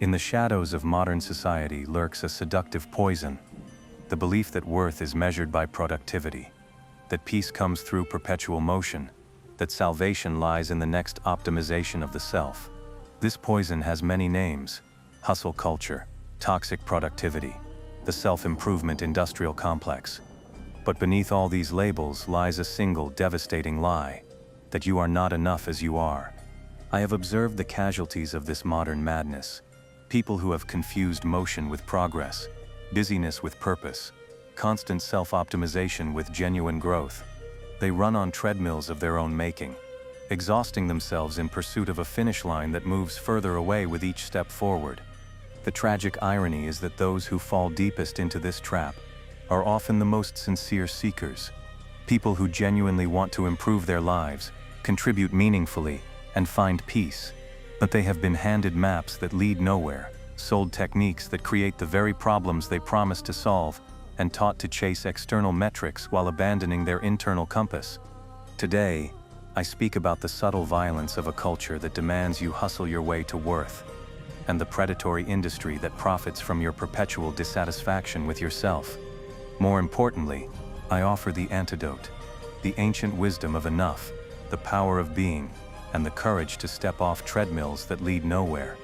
In the shadows of modern society lurks a seductive poison, the belief that worth is measured by productivity, that peace comes through perpetual motion, that salvation lies in the next optimization of the self. This poison has many names: hustle culture, toxic productivity, the self-improvement industrial complex. But beneath all these labels lies a single devastating lie: that you are not enough as you are. I have observed the casualties of this modern madness. People who have confused motion with progress, busyness with purpose, constant self-optimization with genuine growth. They run on treadmills of their own making, exhausting themselves in pursuit of a finish line that moves further away with each step forward. The tragic irony is that those who fall deepest into this trap are often the most sincere seekers, people who genuinely want to improve their lives, contribute meaningfully, and find peace. But they have been handed maps that lead nowhere, sold techniques that create the very problems they promise to solve, and taught to chase external metrics while abandoning their internal compass. Today, I speak about the subtle violence of a culture that demands you hustle your way to worth, and the predatory industry that profits from your perpetual dissatisfaction with yourself. More importantly, I offer the antidote, the ancient wisdom of enough, the power of being, and the courage to step off treadmills that lead nowhere.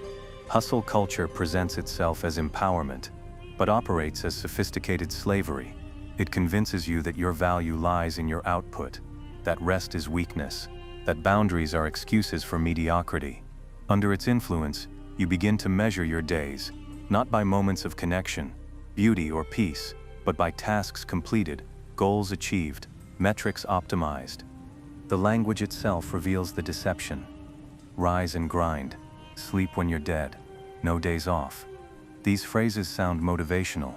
Hustle culture presents itself as empowerment, but operates as sophisticated slavery. It convinces you that your value lies in your output, that rest is weakness, that boundaries are excuses for mediocrity. Under its influence, you begin to measure your days, not by moments of connection, beauty, or peace, but by tasks completed, goals achieved, metrics optimized. The language itself reveals the deception. Rise and grind, sleep when you're dead, no days off. These phrases sound motivational,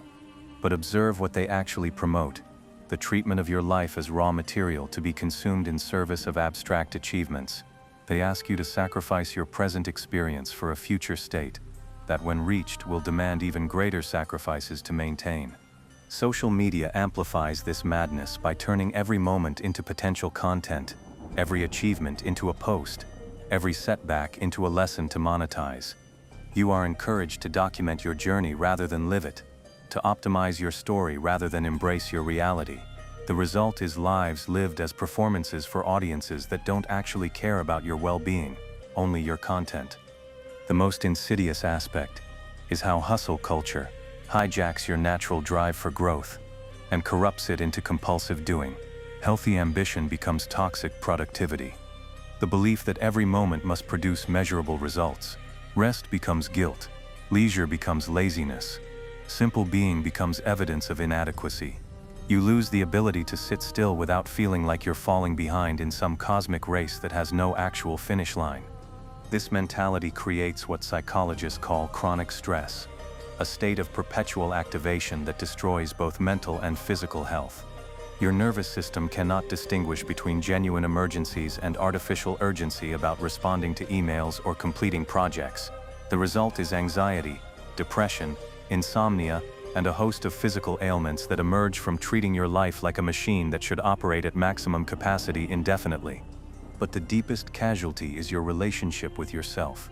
but observe what they actually promote: the treatment of your life as raw material to be consumed in service of abstract achievements. They ask you to sacrifice your present experience for a future state that, when reached, will demand even greater sacrifices to maintain. Social media amplifies this madness by turning every moment into potential content, every achievement into a post, every setback into a lesson to monetize. You are encouraged to document your journey rather than live it, to optimize your story rather than embrace your reality. The result is lives lived as performances for audiences that don't actually care about your well-being, only your content. The most insidious aspect is how hustle culture hijacks your natural drive for growth and corrupts it into compulsive doing. Healthy ambition becomes toxic productivity. The belief that every moment must produce measurable results. Rest becomes guilt. Leisure becomes laziness. Simple being becomes evidence of inadequacy. You lose the ability to sit still without feeling like you're falling behind in some cosmic race that has no actual finish line. This mentality creates what psychologists call chronic stress, a state of perpetual activation that destroys both mental and physical health. Your nervous system cannot distinguish between genuine emergencies and artificial urgency about responding to emails or completing projects. The result is anxiety, depression, insomnia, and a host of physical ailments that emerge from treating your life like a machine that should operate at maximum capacity indefinitely. But the deepest casualty is your relationship with yourself.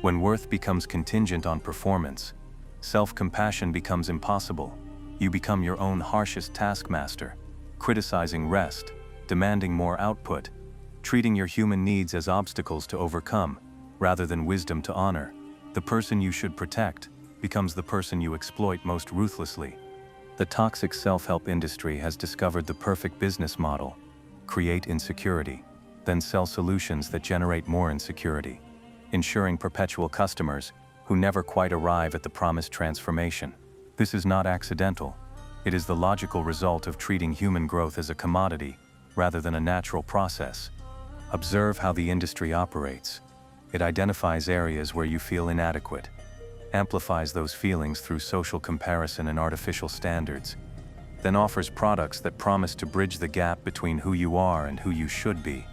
When worth becomes contingent on performance, self-compassion becomes impossible. You become your own harshest taskmaster, criticizing rest, demanding more output, treating your human needs as obstacles to overcome, rather than wisdom to honor. The person you should protect becomes the person you exploit most ruthlessly. The toxic self-help industry has discovered the perfect business model: create insecurity, then sell solutions that generate more insecurity, ensuring perpetual customers who never quite arrive at the promised transformation. This is not accidental. It is the logical result of treating human growth as a commodity rather than a natural process. Observe how the industry operates. It identifies areas where you feel inadequate, amplifies those feelings through social comparison and artificial standards, then offers products that promise to bridge the gap between who you are and who you should be.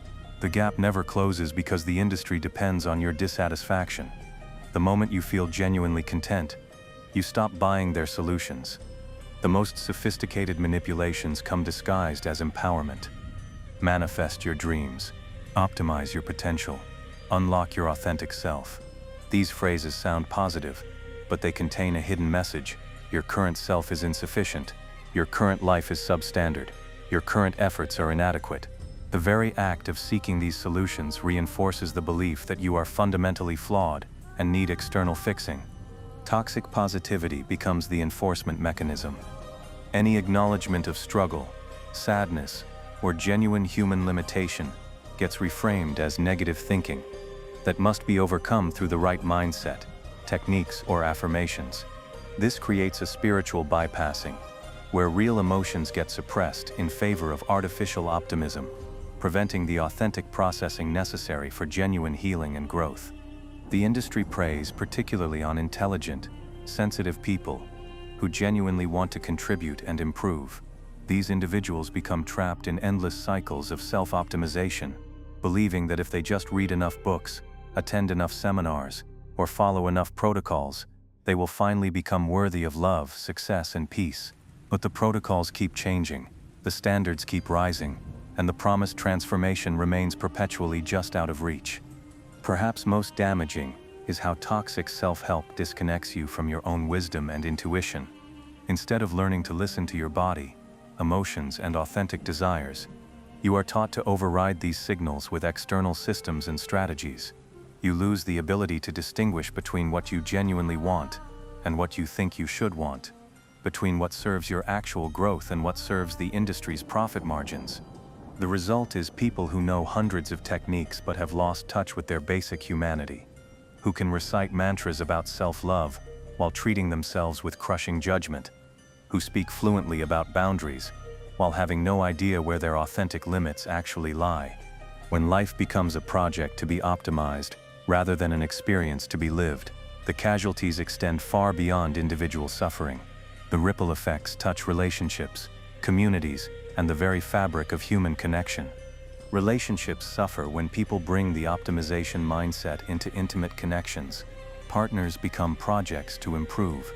The gap never closes because the industry depends on your dissatisfaction. The moment you feel genuinely content, you stop buying their solutions. The most sophisticated manipulations come disguised as empowerment. Manifest your dreams, optimize your potential, unlock your authentic self. These phrases sound positive, but they contain a hidden message. Your current self is insufficient. Your current life is substandard. Your current efforts are inadequate. The very act of seeking these solutions reinforces the belief that you are fundamentally flawed and need external fixing. Toxic positivity becomes the enforcement mechanism. Any acknowledgement of struggle, sadness, or genuine human limitation gets reframed as negative thinking that must be overcome through the right mindset, techniques, or affirmations. This creates a spiritual bypassing, where real emotions get suppressed in favor of artificial optimism, preventing the authentic processing necessary for genuine healing and growth. The industry preys particularly on intelligent, sensitive people who genuinely want to contribute and improve. These individuals become trapped in endless cycles of self-optimization, believing that if they just read enough books, attend enough seminars, or follow enough protocols, they will finally become worthy of love, success, and peace. But the protocols keep changing, the standards keep rising, and the promised transformation remains perpetually just out of reach. Perhaps most damaging is how toxic self-help disconnects you from your own wisdom and intuition. Instead of learning to listen to your body, emotions, and authentic desires, you are taught to override these signals with external systems and strategies. You lose the ability to distinguish between what you genuinely want and what you think you should want, between what serves your actual growth and what serves the industry's profit margins. The result is people who know hundreds of techniques but have lost touch with their basic humanity, who can recite mantras about self-love while treating themselves with crushing judgment, who speak fluently about boundaries while having no idea where their authentic limits actually lie. When life becomes a project to be optimized rather than an experience to be lived, the casualties extend far beyond individual suffering. The ripple effects touch relationships, communities, and the very fabric of human connection. Relationships suffer when people bring the optimization mindset into intimate connections. Partners become projects to improve.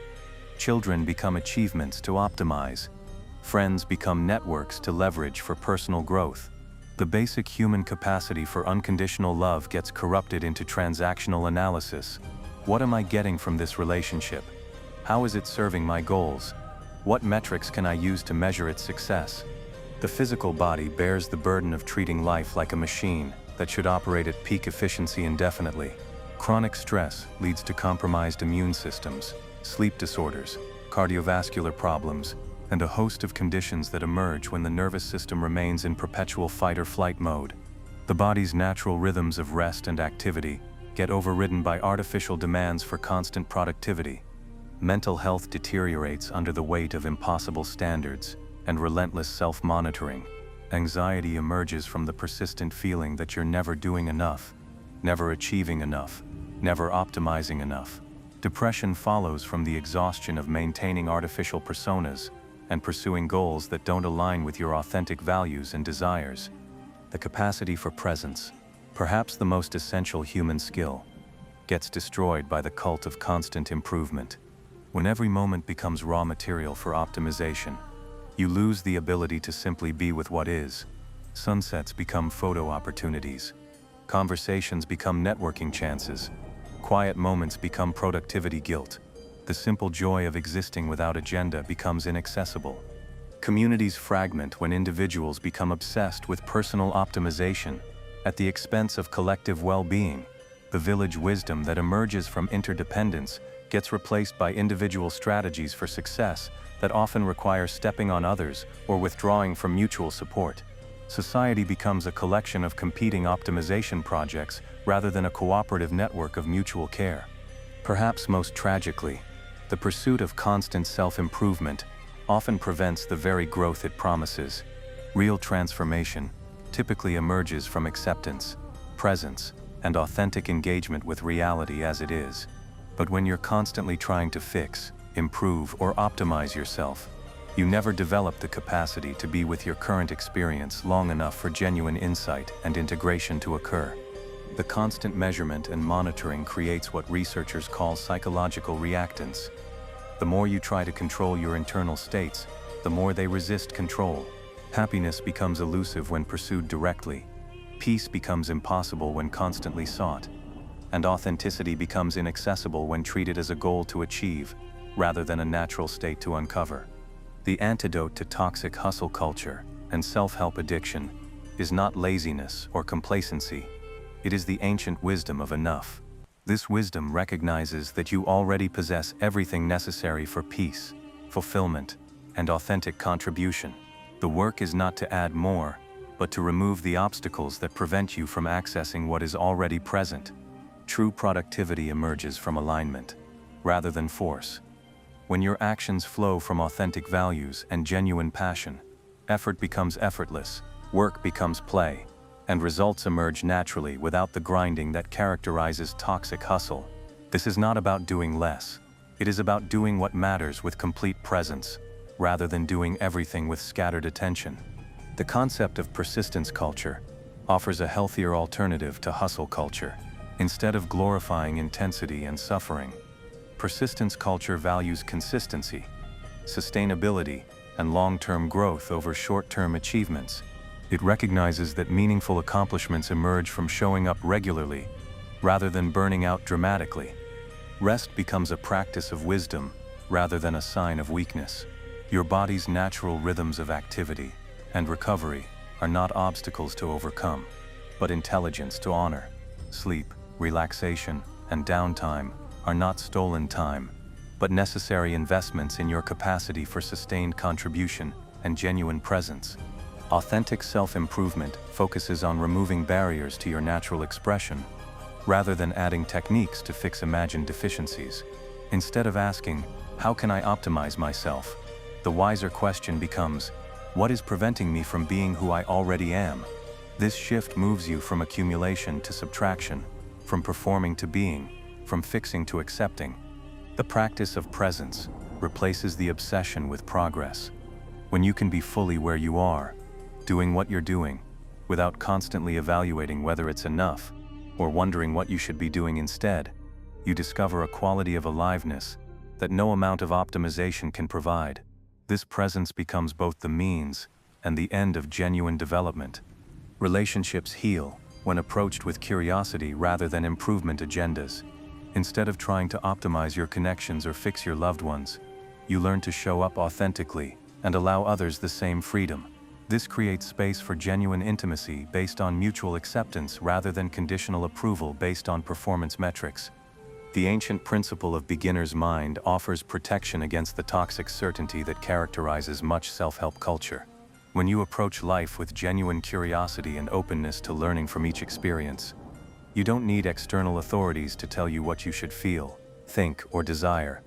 Children become achievements to optimize. Friends become networks to leverage for personal growth. The basic human capacity for unconditional love gets corrupted into transactional analysis. What am I getting from this relationship? How is it serving my goals? What metrics can I use to measure its success? The physical body bears the burden of treating life like a machine that should operate at peak efficiency indefinitely. Chronic stress leads to compromised immune systems, sleep disorders, cardiovascular problems, and a host of conditions that emerge when the nervous system remains in perpetual fight-or-flight mode. The body's natural rhythms of rest and activity get overridden by artificial demands for constant productivity. Mental health deteriorates under the weight of impossible standards and relentless self-monitoring. Anxiety emerges from the persistent feeling that you're never doing enough, never achieving enough, never optimizing enough. Depression follows from the exhaustion of maintaining artificial personas and pursuing goals that don't align with your authentic values and desires. The capacity for presence, perhaps the most essential human skill, gets destroyed by the cult of constant improvement. When every moment becomes raw material for optimization, you lose the ability to simply be with what is. Sunsets become photo opportunities. Conversations become networking chances. Quiet moments become productivity guilt. The simple joy of existing without agenda becomes inaccessible. Communities fragment when individuals become obsessed with personal optimization at the expense of collective well-being. The village wisdom that emerges from interdependence gets replaced by individual strategies for success that often require stepping on others or withdrawing from mutual support. Society becomes a collection of competing optimization projects rather than a cooperative network of mutual care. Perhaps most tragically, the pursuit of constant self-improvement often prevents the very growth it promises. Real transformation typically emerges from acceptance, presence, and authentic engagement with reality as it is. But when you're constantly trying to fix, improve, or optimize yourself, you never develop the capacity to be with your current experience long enough for genuine insight and integration to occur. The constant measurement and monitoring creates what researchers call psychological reactance. The more you try to control your internal states, the more they resist control. Happiness becomes elusive when pursued directly. Peace becomes impossible when constantly sought. and authenticity becomes inaccessible when treated as a goal to achieve, rather than a natural state to uncover. The antidote to toxic hustle culture and self-help addiction is not laziness or complacency. It is the ancient wisdom of enough. This wisdom recognizes that you already possess everything necessary for peace, fulfillment, and authentic contribution. The work is not to add more, but to remove the obstacles that prevent you from accessing what is already present. True productivity emerges from alignment, rather than force. When your actions flow from authentic values and genuine passion, effort becomes effortless, work becomes play, and results emerge naturally without the grinding that characterizes toxic hustle. This is not about doing less. It is about doing what matters with complete presence, rather than doing everything with scattered attention. The concept of persistence culture offers a healthier alternative to hustle culture. Instead of glorifying intensity and suffering, persistence culture values consistency, sustainability, and long-term growth over short-term achievements. It recognizes that meaningful accomplishments emerge from showing up regularly, rather than burning out dramatically. Rest becomes a practice of wisdom, rather than a sign of weakness. Your body's natural rhythms of activity and recovery are not obstacles to overcome, but intelligence to honor. Sleep, relaxation, and downtime are not stolen time, but necessary investments in your capacity for sustained contribution and genuine presence. Authentic self-improvement focuses on removing barriers to your natural expression, rather than adding techniques to fix imagined deficiencies. Instead of asking, "How can I optimize myself?" the wiser question becomes, "What is preventing me from being who I already am?" This shift moves you from accumulation to subtraction, from performing to being, from fixing to accepting. The practice of presence replaces the obsession with progress. When you can be fully where you are, doing what you're doing, without constantly evaluating whether it's enough, or wondering what you should be doing instead, you discover a quality of aliveness that no amount of optimization can provide. This presence becomes both the means and the end of genuine development. Relationships heal when approached with curiosity rather than improvement agendas. Instead of trying to optimize your connections or fix your loved ones, you learn to show up authentically and allow others the same freedom. This creates space for genuine intimacy based on mutual acceptance rather than conditional approval based on performance metrics. The ancient principle of beginner's mind offers protection against the toxic certainty that characterizes much self-help culture. When you approach life with genuine curiosity and openness to learning from each experience, you don't need external authorities to tell you what you should feel, think, or desire.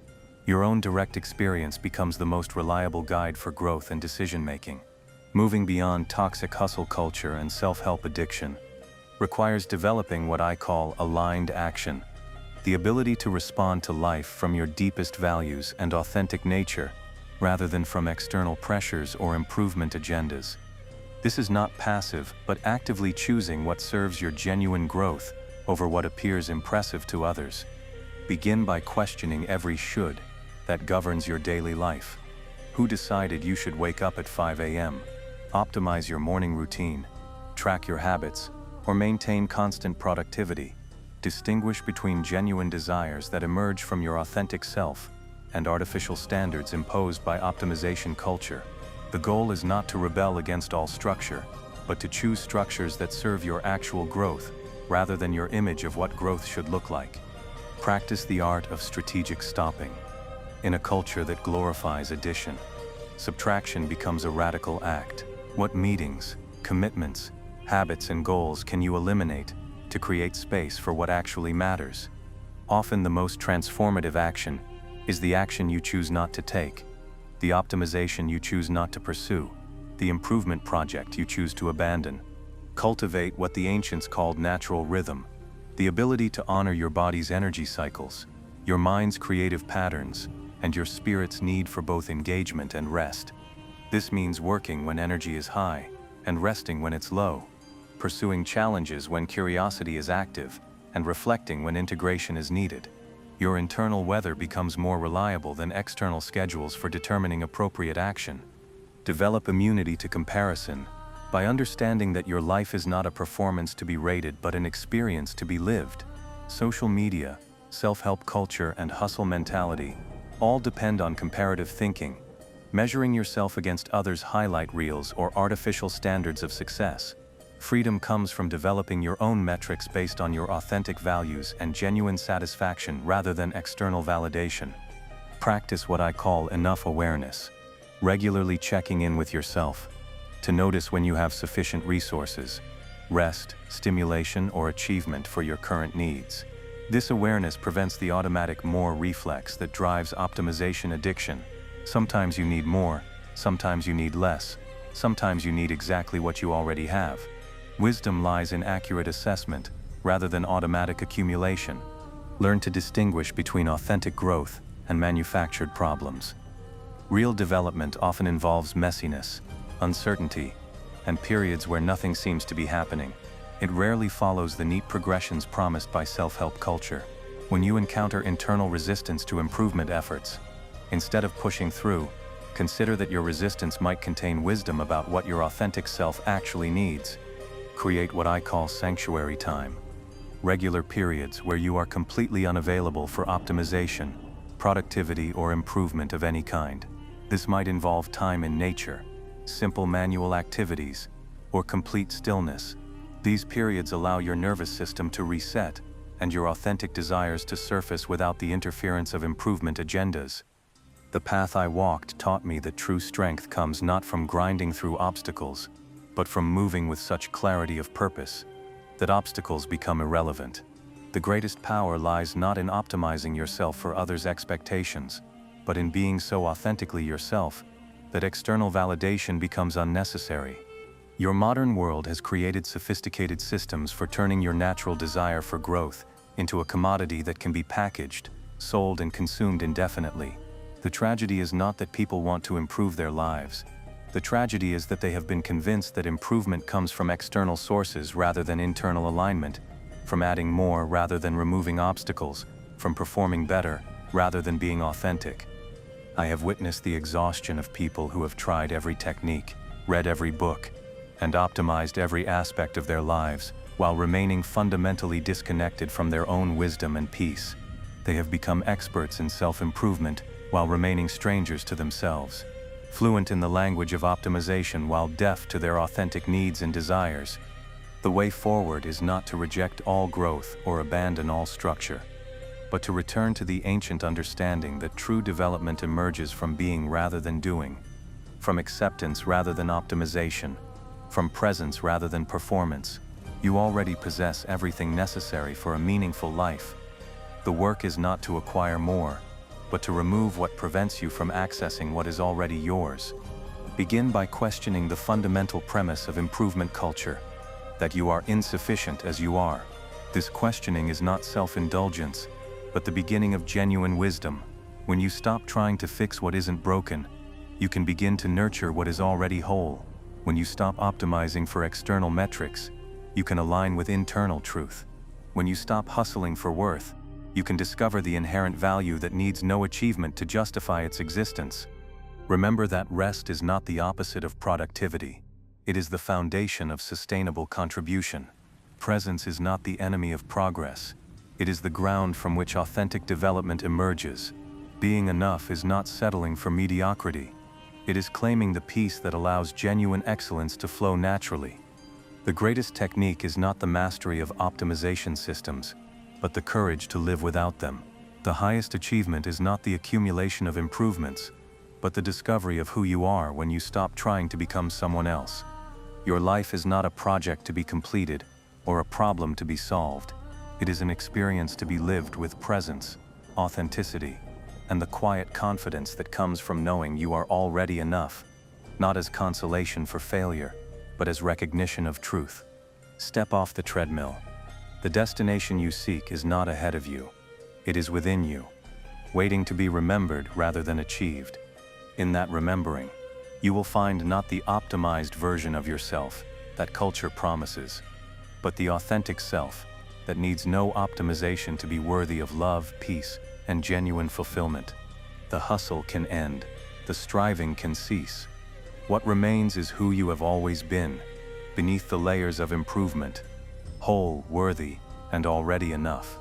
Your own direct experience becomes the most reliable guide for growth and decision-making. Moving beyond toxic hustle culture and self-help addiction requires developing what I call aligned action, the ability to respond to life from your deepest values and authentic nature, rather than from external pressures or improvement agendas. This is not passive, but actively choosing what serves your genuine growth over what appears impressive to others. Begin by questioning every should that governs your daily life. Who decided you should wake up at 5 a.m., optimize your morning routine, track your habits, or maintain constant productivity? Distinguish between genuine desires that emerge from your authentic self and artificial standards imposed by optimization culture. The goal is not to rebel against all structure, but to choose structures that serve your actual growth, rather than your image of what growth should look like. Practice the art of strategic stopping. In a culture that glorifies addition, subtraction becomes a radical act. What meetings, commitments, habits, and goals can you eliminate to create space for what actually matters? Often the most transformative action is the action you choose not to take, the optimization you choose not to pursue, the improvement project you choose to abandon. Cultivate what the ancients called natural rhythm, the ability to honor your body's energy cycles, your mind's creative patterns, and your spirit's need for both engagement and rest. This means working when energy is high and resting when it's low, pursuing challenges when curiosity is active, and reflecting when integration is needed. Your internal weather becomes more reliable than external schedules for determining appropriate action. Develop immunity to comparison by understanding that your life is not a performance to be rated but an experience to be lived. Social media, self-help culture, and hustle mentality all depend on comparative thinking, measuring yourself against others' highlight reels or artificial standards of success. Freedom comes from developing your own metrics based on your authentic values and genuine satisfaction rather than external validation. Practice what I call enough awareness, regularly checking in with yourself to notice when you have sufficient resources, rest, stimulation, or achievement for your current needs. This awareness prevents the automatic more reflex that drives optimization addiction. Sometimes you need more, sometimes you need less, sometimes you need exactly what you already have. Wisdom lies in accurate assessment rather than automatic accumulation. Learn to distinguish between authentic growth and manufactured problems. Real development often involves messiness, uncertainty, and periods where nothing seems to be happening. It rarely follows the neat progressions promised by self-help culture. When you encounter internal resistance to improvement efforts, instead of pushing through, consider that your resistance might contain wisdom about what your authentic self actually needs. Create what I call sanctuary time. Regular periods where you are completely unavailable for optimization, productivity, or improvement of any kind. This might involve time in nature, simple manual activities, or complete stillness. These periods allow your nervous system to reset and your authentic desires to surface without the interference of improvement agendas. The path I walked taught me that true strength comes not from grinding through obstacles, but from moving with such clarity of purpose that obstacles become irrelevant. The greatest power lies not in optimizing yourself for others' expectations, but in being so authentically yourself that external validation becomes unnecessary. Your modern world has created sophisticated systems for turning your natural desire for growth into a commodity that can be packaged, sold, and consumed indefinitely. The tragedy is not that people want to improve their lives. The tragedy is that they have been convinced that improvement comes from external sources rather than internal alignment, from adding more rather than removing obstacles, from performing better rather than being authentic. I have witnessed the exhaustion of people who have tried every technique, read every book, and optimized every aspect of their lives while remaining fundamentally disconnected from their own wisdom and peace. They have become experts in self-improvement while remaining strangers to themselves, fluent in the language of optimization while deaf to their authentic needs and desires. The way forward is not to reject all growth or abandon all structure, but to return to the ancient understanding that true development emerges from being rather than doing, from acceptance rather than optimization, from presence rather than performance. You already possess everything necessary for a meaningful life. The work is not to acquire more, but to remove what prevents you from accessing what is already yours. Begin by questioning the fundamental premise of improvement culture, that you are insufficient as you are. This questioning is not self-indulgence, but the beginning of genuine wisdom. When you stop trying to fix what isn't broken, you can begin to nurture what is already whole. When you stop optimizing for external metrics, you can align with internal truth. When you stop hustling for worth, you can discover the inherent value that needs no achievement to justify its existence. Remember that rest is not the opposite of productivity. It is the foundation of sustainable contribution. Presence is not the enemy of progress. It is the ground from which authentic development emerges. Being enough is not settling for mediocrity. It is claiming the peace that allows genuine excellence to flow naturally. The greatest technique is not the mastery of optimization systems, but the courage to live without them. The highest achievement is not the accumulation of improvements, but the discovery of who you are when you stop trying to become someone else. Your life is not a project to be completed or a problem to be solved. It is an experience to be lived with presence, authenticity, and the quiet confidence that comes from knowing you are already enough, not as consolation for failure, but as recognition of truth. Step off the treadmill. The destination you seek is not ahead of you. It is within you, waiting to be remembered rather than achieved. In that remembering, you will find not the optimized version of yourself that culture promises, but the authentic self that needs no optimization to be worthy of love, peace, and genuine fulfillment. The hustle can end. The striving can cease. What remains is who you have always been, beneath the layers of improvement, whole, worthy, and already enough.